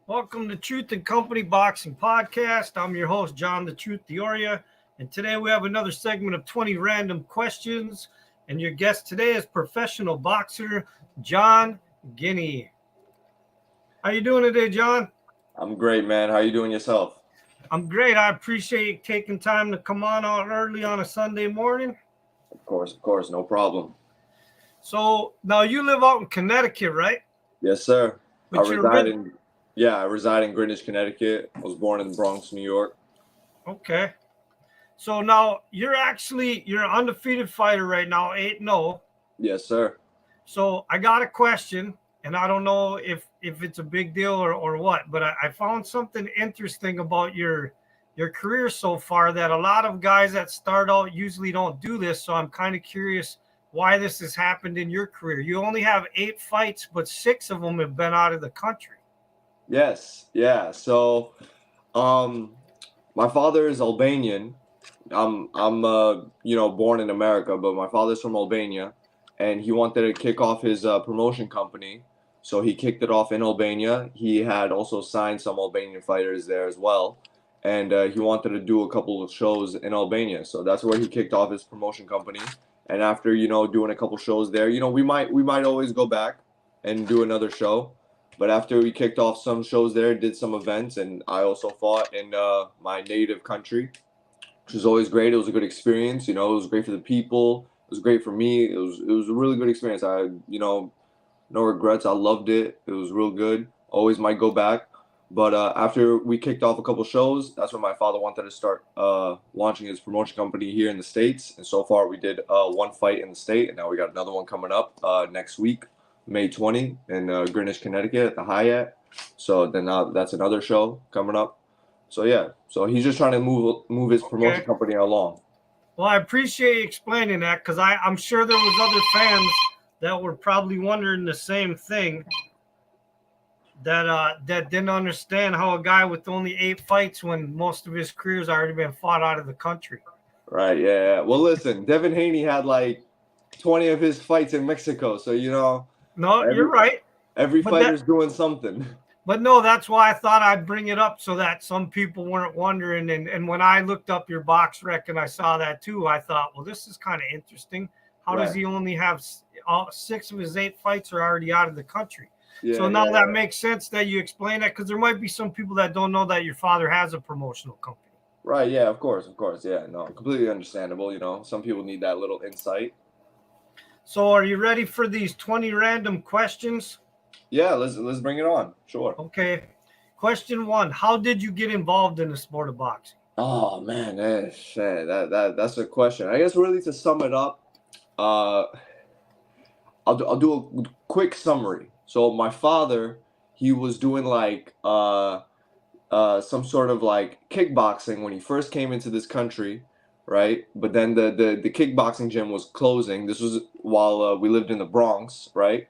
Welcome to Truth and Company Boxing Podcast. I'm your host, John the Truth Dioria, and today we have another segment of 20 random questions. And your guest today is professional boxer John Gjini. How you doing today, John? I'm great, man. How you doing yourself? I'm great. I appreciate you taking time to come on out early on a Sunday morning. Of course, no problem. So now you live out in Connecticut, right? Yes, sir. But I reside in Greenwich, Connecticut. I was born in the Bronx, New York. Okay. So now you're an undefeated fighter right now, 8-0. Yes, sir. So I got a question, and I don't know if it's a big deal or what, but I found something interesting about your career so far that a lot of guys that start out usually don't do this. So I'm kind of curious why this has happened in your career. You only have 8 fights, but 6 of them have been out of the country. Yes, yeah. So, my father is Albanian. I'm born in America, but my father's from Albania, and he wanted to kick off his promotion company. So he kicked it off in Albania. He had also signed some Albanian fighters there as well, and he wanted to do a couple of shows in Albania. So that's where he kicked off his promotion company. And after doing a couple shows there, we might always go back and do another show. But after we kicked off some shows there, did some events, and I also fought in my native country, which was always great. It was a good experience. It was great for the people. It was great for me. It was a really good experience. No regrets. I loved it. It was real good. Always might go back. But after we kicked off a couple shows, that's when my father wanted to start launching his promotion company here in the States. And so far, we did one fight in the state, and now we got another one coming up next week, May 20, in Greenwich, Connecticut, at the Hyatt. So then that's another show coming up. So yeah, so he's just trying to move his promotion company along. Well, I appreciate you explaining that, because I'm sure there was other fans that were probably wondering the same thing, that didn't understand how a guy with only 8 fights, when most of his career's already been fought out of the country. Right. Yeah. Well, listen, Devin Haney had like 20 of his fights in Mexico, so No, you're right. Every fighter's doing something. But no, that's why I thought I'd bring it up, so that some people weren't wondering. And when I looked up your box rec and I saw that too, I thought, well, this is kind of interesting. How does he only have 6 of his 8 fights are already out of the country? Yeah, so now that makes sense that you explain that, because there might be some people that don't know that your father has a promotional company. Right. Yeah. Of course. Yeah. No. Completely understandable. Some people need that little insight. So, are you ready for these 20 random questions? Yeah. Let's bring it on. Sure. Okay. Question 1: how did you get involved in the sport of boxing? Oh man, that's a question. I guess really to sum it up, I'll do a quick summary. So my father, he was doing like some sort of like kickboxing when he first came into this country, right? But then the kickboxing gym was closing. This was while we lived in the Bronx, right?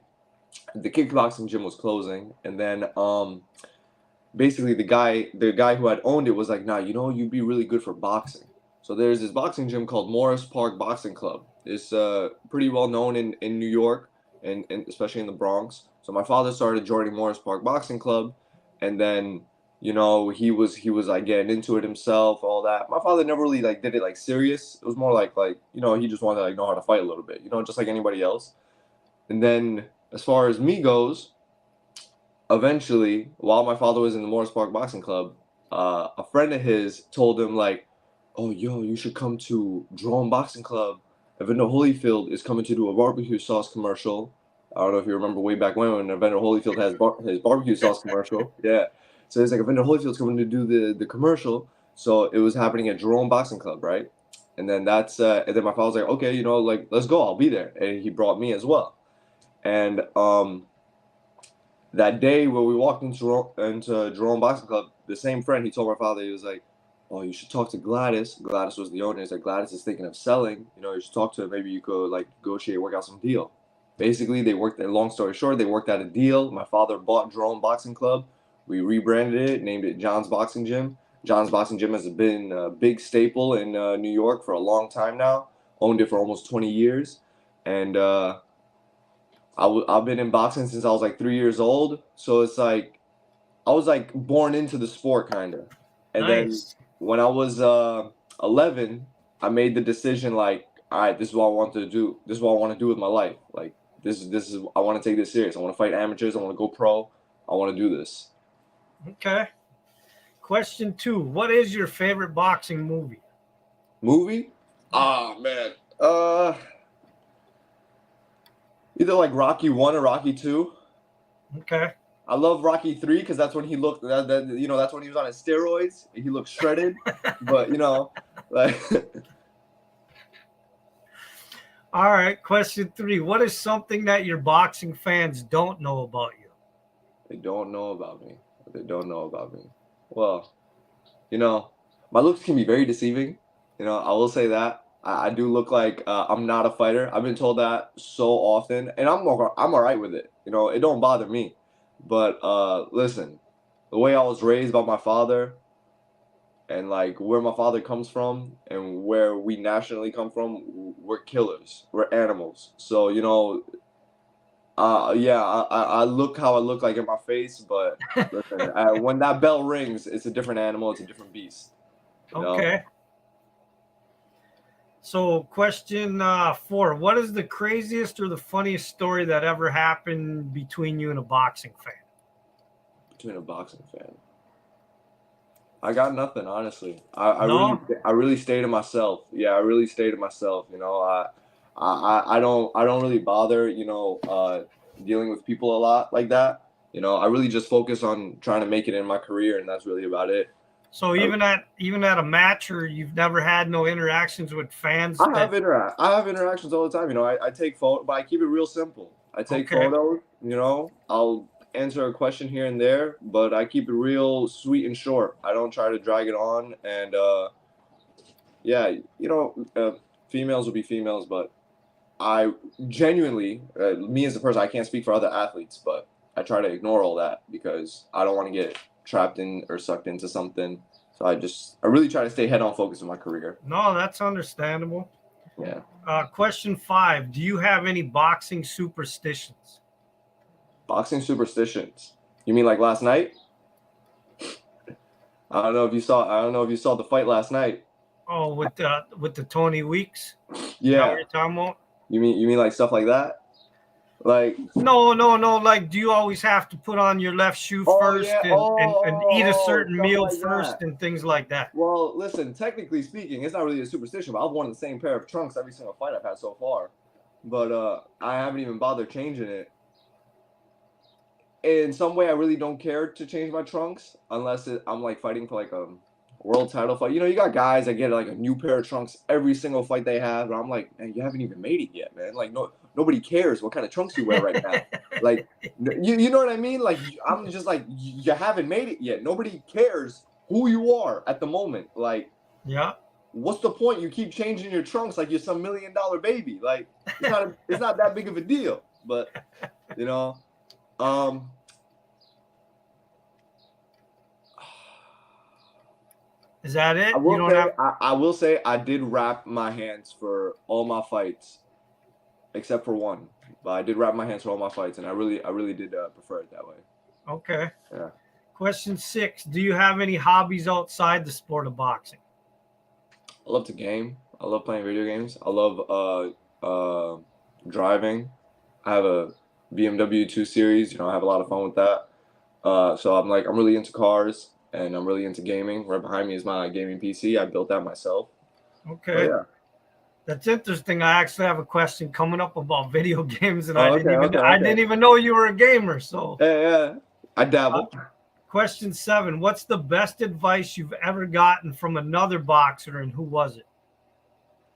The kickboxing gym was closing, and then basically the guy who had owned it was like, nah, you'd be really good for boxing. So there's this boxing gym called Morris Park Boxing Club. It's pretty well known in New York, and especially in the Bronx. So my father started joining Morris Park Boxing Club, and then he was like getting into it himself, all that. My father never really like did it like serious. It was more like he just wanted to like know how to fight a little bit, just like anybody else. And then as far as me goes, eventually, while my father was in the Morris Park Boxing Club, a friend of his told him like, "Oh, yo, you should come to Drone Boxing Club. Evander Holyfield is coming to do a barbecue sauce commercial." I don't know if you remember way back when Evander Holyfield has his barbecue sauce commercial. Yeah. So it's like Evander Holyfield's coming to do the commercial. So it was happening at Jerome Boxing Club, right? And then and then my father was like, okay, like let's go, I'll be there. And he brought me as well. And that day when we walked into Jerome Boxing Club, the same friend, he told my father, he was like, oh, you should talk to Gladys. Gladys was the owner. He's like, Gladys is thinking of selling. You should talk to her. Maybe you could like negotiate, work out some deal. Basically, long story short, they worked out a deal. My father bought Jerome Boxing Club. We rebranded it, named it John's Boxing Gym. John's Boxing Gym has been a big staple in New York for a long time now. Owned it for almost 20 years. And I've been in boxing since I was like 3 years old. So it's like I was like born into the sport kind of. And then Nice. when I was 11, I made the decision like, all right, this is what I want to do. This is what I want to do with my life. Like this is I want to take this serious. I want to fight amateurs. I want to go pro. I want to do this. Okay. Question 2. What is your favorite boxing movie? Movie? Ah man. Either like Rocky 1 or Rocky 2. Okay. I love Rocky 3 because that's when he looked that's when he was on his steroids. He looked shredded, but like All right. Question 3. What is something that your boxing fans don't know about you? they don't know about me. They don't know about me. Well, my looks can be very deceiving. I will say that. I do look like I'm not a fighter. I've been told that so often, and I'm all right with it. It don't bother me. But listen, the way I was raised by my father, and like where my father comes from, and where we nationally come from, we're killers. We're animals. So yeah, I look how I look like in my face, but listen, when that bell rings, it's a different animal. It's a different beast. You know. Okay. So, question 4. What is the craziest or the funniest story that ever happened between you and a boxing fan? Between a boxing fan. I got nothing, honestly. I really No? I really stay to myself. Yeah, I really stay to myself. I don't really bother, dealing with people a lot like that. I really just focus on trying to make it in my career, and that's really about it. So I, even at a match, or you've never had no interactions with fans that I have interactions all the time. I take photo, but I keep it real simple. I take okay. photos. I'll answer a question here and there, but I keep it real sweet and short. I don't try to drag it on, and yeah, females will be females, but I genuinely, me as a person, I can't speak for other athletes, but I try to ignore all that because I don't want to get trapped in or sucked into something. So I really try to stay head on focus in my career. No, that's understandable. Yeah. Question 5. Do you have any boxing superstitions? Boxing superstitions. You mean like last night? I don't know if you saw. I don't know if you saw the fight last night. Oh, with the Tony Weeks? Is that what Yeah. you're talking about? You mean like stuff like that? Like, No, no, no. Like, do you always have to put on your left shoe oh first yeah, and eat a certain stuff meal like first that. and things like that? Well, listen, technically speaking, it's not really a superstition, but I've worn the same pair of trunks every single fight I've had so far. But I haven't even bothered changing it. In some way, I really don't care to change my trunks unless I'm like fighting for like a world title fight. You got guys that get like a new pair of trunks every single fight they have, and I'm like, man, you haven't even made it yet, man. Like, nobody cares what kind of trunks you wear right now. Like, you know what I mean? Like, I'm just like, you haven't made it yet. Nobody cares who you are at the moment. Like, Yeah. what's the point? You keep changing your trunks like you're some $1 million baby. Like, it's not that big of a deal. But you know, um, Is that I it? You will don't say have I will say I did wrap my hands for all my fights except for one. But I did wrap my hands for all my fights, and I really did prefer it that way. okay. Yeah. Question 6. Do you have any hobbies outside the sport of boxing? I love to game. I love playing video games. I love driving. I have a BMW 2 Series. I have a lot of fun with that. So I'm really into cars, and I'm really into gaming. Right behind me is my gaming PC. I built that myself. So Okay. yeah. That's interesting. I actually have a question coming up about video games, and I Oh, didn't okay, even okay, I okay. didn't even know you were a gamer. So, Yeah, yeah. I uh, dabble. question 7. What's the best advice you've ever gotten from another boxer, and who was it?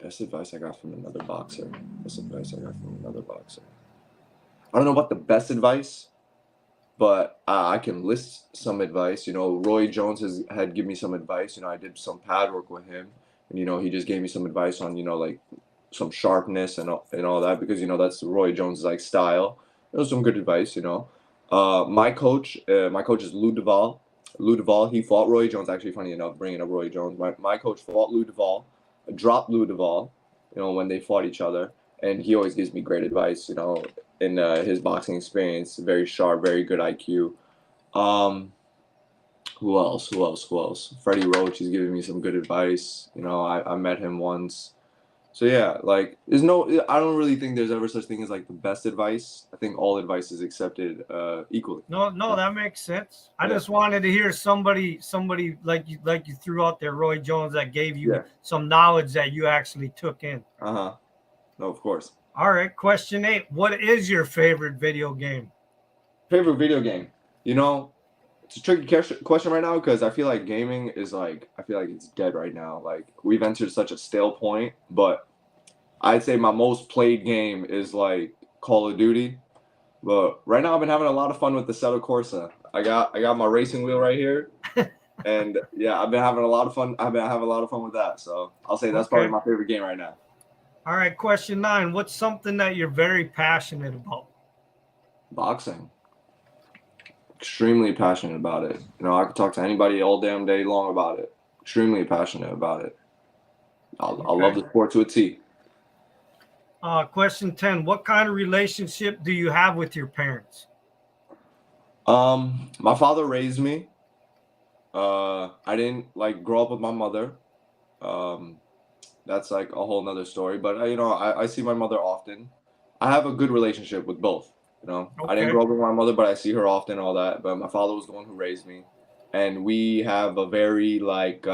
Best advice I got from another boxer. Best advice I got from another boxer. I don't know about the best advice, but I can list some advice. Roy Jones had given me some advice. I did some pad work with him, and he just gave me some advice on like some sharpness and all that because that's Roy Jones' like style. It was some good advice. My coach is Lou Duval. Lou Duval, he fought Roy Jones. Actually, funny enough, bringing up Roy Jones, my coach fought Lou Duval, dropped Lou Duval. When they fought each other, and he always gives me great advice. In his boxing experience, very sharp, very good IQ. Um, Who else? Who else? Who else? Freddie Roach. He's giving me some good advice. You know, I met him once. So yeah, like there's no. I don't really think there's ever such thing as like the best advice. I think all advice is accepted equally. No, no, that makes sense. I Yeah. just wanted to hear somebody like you threw out there, Roy Jones, that gave you Yeah. some knowledge that you actually took in. Uh-huh. No, of course. All right, question 8. What is your favorite video game? Favorite video game? You know, it's a tricky question right now because I feel like gaming is like I feel like it's dead right now. Like we've entered such a stale point, but I'd say my most played game is like Call of Duty. But right now I've been having a lot of fun with the Assetto Corsa. I got my racing wheel right here. And yeah, I've been having a lot of fun. I've been having a lot of fun with that. So I'll say that's probably Okay. my favorite game right now. All right, question 9. What's something that you're very passionate about? Boxing. Extremely passionate about it. You know, I could talk to anybody all damn day long about it. Extremely passionate about it. I love the sport to a T. Question 10. What kind of relationship do you have with your parents? My father raised me. I didn't like grow up with my mother. Um, that's like a whole nother story. But you know, I see my mother often. I have a good relationship with both. You know, I didn't Okay. grow up with my mother, but I see her often, all that. But my father was the one who raised me, and we have a very like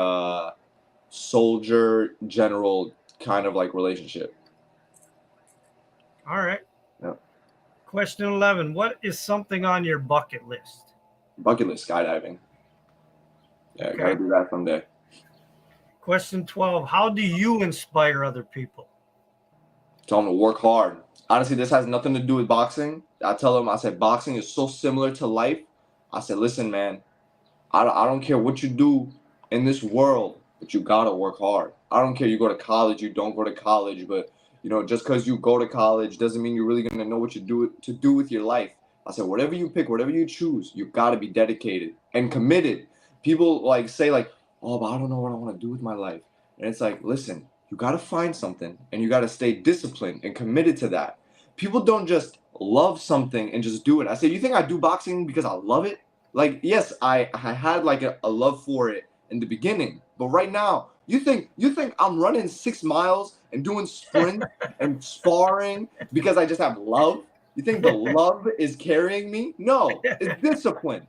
soldier general kind of like relationship. All right. Yeah. Question 11. What is something on your bucket list? Bucket list skydiving. Yeah, gotta Okay. do that someday. Question 12. How do you inspire other people? Tell them to work hard. Honestly, this has nothing to do with boxing. I tell them, I said, boxing is so similar to life. I said, listen, man, I don't care what you do in this world, but you gotta work hard. I don't care you go to college, you don't go to college, but you know, just because you go to college doesn't mean you're really gonna know what you do with your life. I said, whatever you pick, whatever you choose, you gotta be dedicated and committed. People like say like, oh, but I don't know what I want to do with my life, and it's like, listen, you gotta find something and you gotta stay disciplined and committed to that. People don't just love something and just do it. I say, you think I do boxing because I love it? Like, yes, I had like a love for it in the beginning, but right now, you think I'm running 6 miles and doing sprints and sparring because I just have love? You think the love is carrying me? No, it's discipline.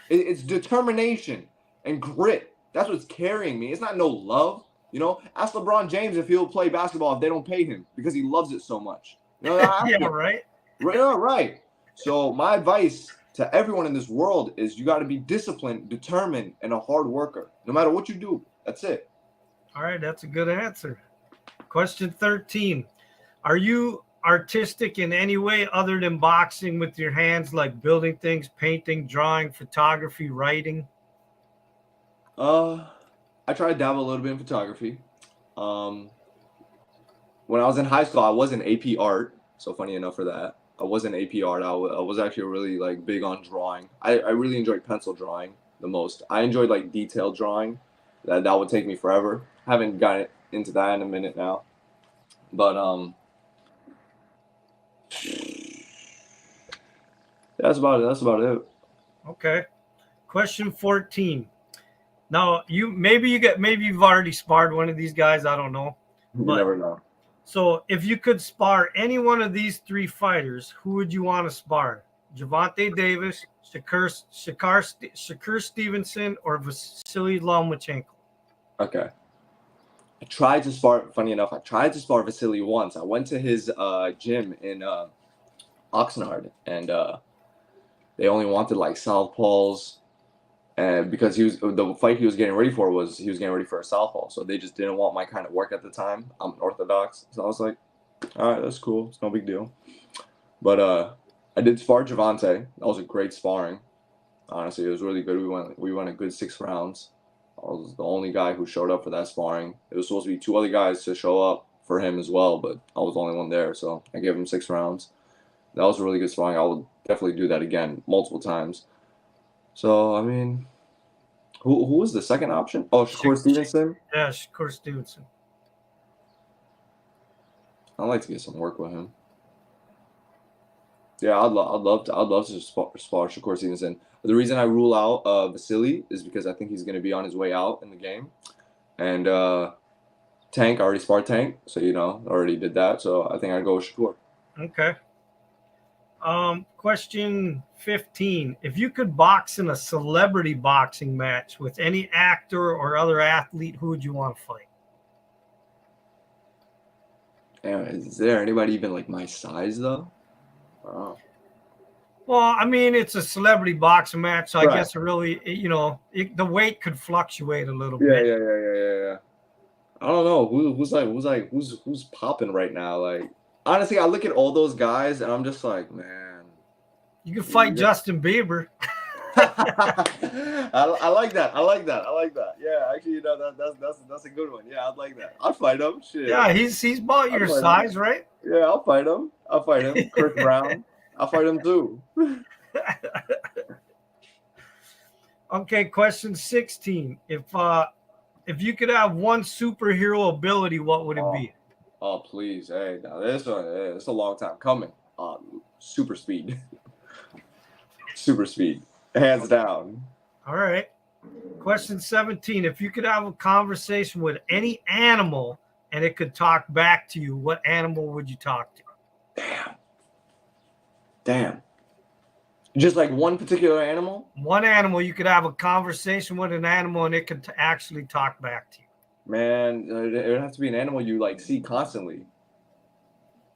It's determination and grit. That's what's carrying me. It's not no love. You know, ask LeBron James if he'll play basketball if they don't pay him because he loves it so much. You know, ask Yeah, him. right. Right, right. So my advice to everyone in this world is you got to be disciplined, determined, and a hard worker. No matter what you do, that's it. All right, that's a good answer. Question 13. Are you artistic in any way other than boxing with your hands, like building things, painting, drawing, photography, writing? Uh, I try to dabble a little bit in photography. Um, when I was in high school, I was in AP art. So funny enough for that, I was in AP art. I was actually really like big on drawing. I really enjoyed pencil drawing the most. I enjoyed like detailed drawing. That would take me forever. Haven't gotten into that in a minute now. But that's about it. That's about it. Okay. Question 14. Now, maybe you've already sparred one of these guys. I don't know. You But never know. so if you could spar any one of these three fighters, who would you want to spar? Javante Davis, Shakur Stevenson, or Vasily Lomachenko? Okay. I tried to spar. Funny enough, I tried to spar Vasily once. I went to his gym in Oxnard, and they only wanted like southpaws, and because the fight he was getting ready for was he was getting ready for a southpaw, so they just didn't want my kind of work at the time. I'm orthodox, so I was like, all right, that's cool. It's no big deal. But I did spar Javante. That was a great sparring. Honestly, it was really good. We went a good 6 rounds. I was the only guy who showed up for that sparring. It was supposed to be two other guys to show up for him as well, but I was the only one there, so I gave him 6 rounds. That was a really good sparring. I would definitely do that again multiple times. So I mean, who was the second option? Oh, Shakur Stevenson. Yeah, Shakur Stevenson. I'd like to get some work with him. Yeah, I'd love to spar Shakur Stevenson. The reason I rule out Vasily is because I think he's going to be on his way out in the game, and Tank, I already sparred Tank, so already did that. So I think I'd go with Shakur. Okay. Question 15. If you could box in a celebrity boxing match with any actor or other athlete, who would you want to fight? Damn, is there anybody even like my size though? Wow. Well, I mean, it's a celebrity boxing match, so I Right. guess the weight could fluctuate a little Yeah, bit. yeah. I don't know who's popping right now. Like honestly, I look at all those guys and I'm just like, man. You could fight Justin Bieber. I like that. I like that. I like that. Yeah, actually, that's a good one. Yeah, I'd like that. I'd fight him. Shit. Yeah, he's about I'd your fight size, him. right? Yeah, I'll fight him. I'll fight him. Chris Brown. I'll fight him too. Okay, question 16. If you could have one superhero ability, what would it be? Oh, please. Hey, now this one, it's a long time coming. Super speed. Super speed. Hands down. All right. Question 17. If you could have a conversation with any animal and it could talk back to you, what animal would you talk to? Damn. Just like one particular animal? One animal, you could have a conversation with an animal and it could actually talk back to you. Man, it would have to be an animal you like see constantly.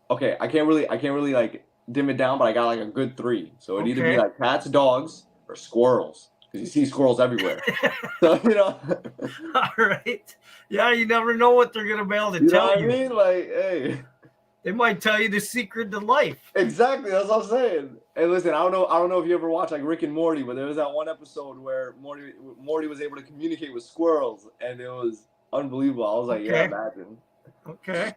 Okay, I can't really like dim it down, but I got like a good 3. So it'd either be like cats, dogs, or squirrels. Because you see squirrels everywhere. So All right. Yeah, you never know what they're gonna be able to tell you. You know what I mean? Like, hey. They might tell you the secret to life. Exactly, that's what I'm saying. Hey, listen, I don't know if you ever watched like Rick and Morty, but there was that one episode where Morty was able to communicate with squirrels, and it was unbelievable. I was like, yeah, imagine. Okay.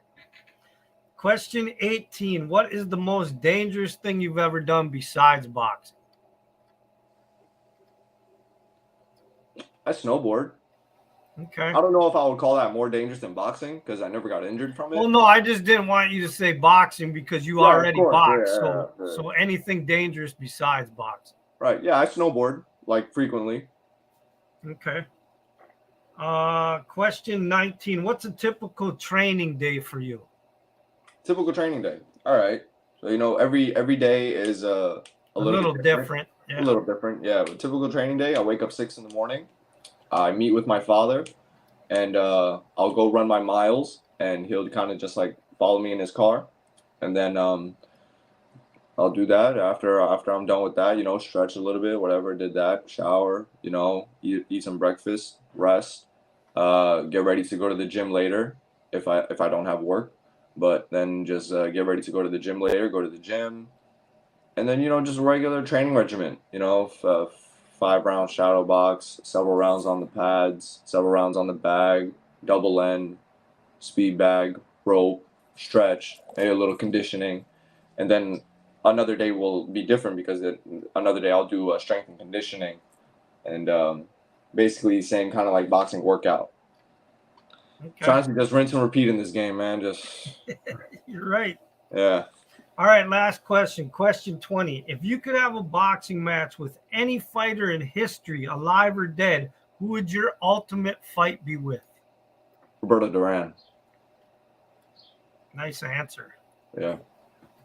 Question 18. What is the most dangerous thing you've ever done besides boxing? I snowboard. Okay. I don't know if I would call that more dangerous than boxing because I never got injured from it. Well, no, I just didn't want you to say boxing because you already box. So anything dangerous besides boxing. Right. Yeah, I snowboard like frequently. Okay. Question 19. What's a typical training day for you? Typical training day. All right. So every day is a little different. Yeah. A little different. Yeah. But typical training day. I wake up 6 in the morning. I meet with my father, and I'll go run my miles, and he'll kind of just like follow me in his car, and then I'll do that after I'm done with that. Stretch a little bit, whatever. Did that. Shower. Eat some breakfast. Rest. Get ready to go to the gym later if I don't have work, but then just get ready to go to the gym later. Go to the gym, and then just regular training regimen. 5-round shadow box, several rounds on the pads, several rounds on the bag, double end, speed bag, rope, stretch, maybe a little conditioning, and then another day will be different because another day I'll do strength and conditioning, and basically same kind of like boxing workout. Okay. Trying to just rinse and repeat in this game, man. Just You're right. Yeah. All right, last question. Question 20. If you could have a boxing match with any fighter in history, alive or dead, who would your ultimate fight be with? Roberto Duran. Nice answer. Yeah.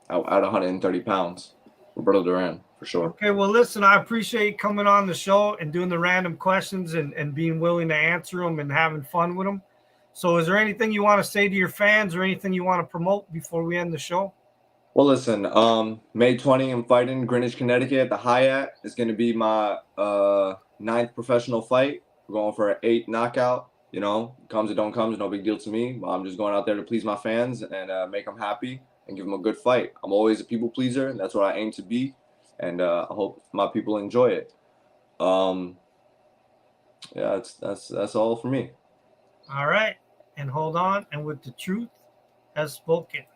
At 130 pounds. Roberto Duran, for sure. Okay, well, listen, I appreciate you coming on the show and doing the random questions and being willing to answer them and having fun with them. So is there anything you want to say to your fans or anything you want to promote before we end the show? Well, listen, May 20, I'm fighting Greenwich, Connecticut at the Hyatt. It's going to be my 9th professional fight. We're going for an 8 knockout. Comes or don't comes, no big deal to me. I'm just going out there to please my fans and make them happy and give them a good fight. I'm always a people pleaser, and that's what I aim to be. And I hope my people enjoy it. Yeah, that's all for me. All right. And hold on. And with the truth as spoken.